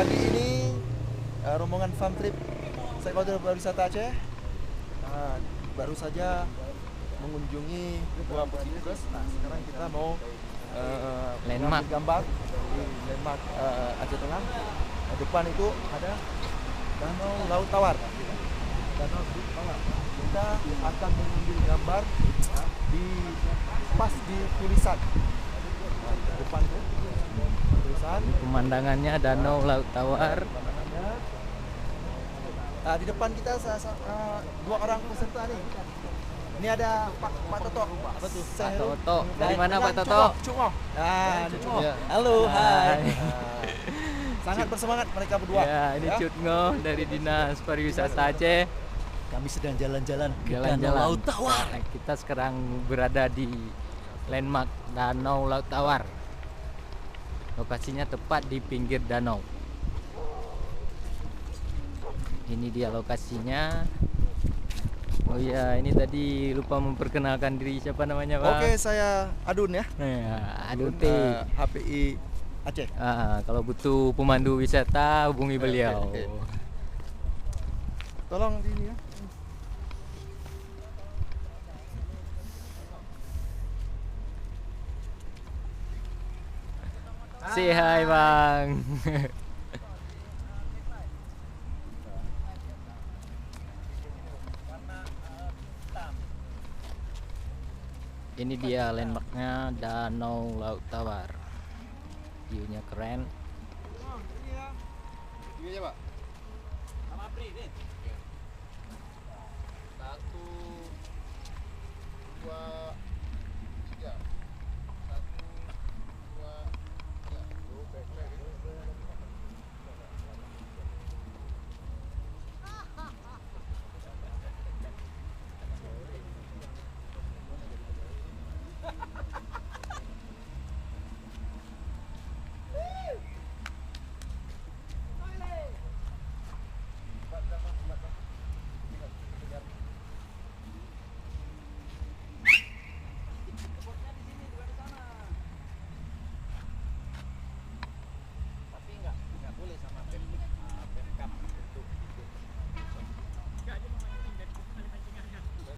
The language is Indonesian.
Pagi ini rombongan farm trip stakeholder pariwisata Aceh baru saja mengunjungi Gua Pecikus. Nah, sekarang kita mau Landmark. mengambil gambar di landmark Aceh Tengah. Depan itu ada Danau Laut Tawar. Danau Laut Tawar. Kita akan mengambil gambar di pas di tulisan. Depan itu tulisan. Pemandangannya Danau Laut Tawar. Di depan kita dua orang peserta nih. Ini ada Pak Toto. Apa tuh? Pak Toto. Dari mana Pak Toto? Cungo. Cungo. Ya. Halo, hai. Hai. Sangat bersemangat mereka berdua. Ya, ini Cutngo dari Dinas Pariwisata Aceh. Kami sedang jalan-jalan ke Jalan-jalan. Danau Laut Tawar. Nah, kita sekarang berada di landmark Danau Laut Tawar. Lokasinya tepat di pinggir danau. Ini dia lokasinya. Oh iya, ini tadi lupa memperkenalkan diri, siapa namanya, Pak? Oke, saya Adun ya. Adun T. HPI Aceh. Kalau butuh pemandu wisata hubungi beliau. Oke. Tolong di ini ya. Say hi, Bang. Ini dia landmarknya Danau Laut Tawar. View-nya keren. Ini ya, Pak. Sama Pri nih. 1 2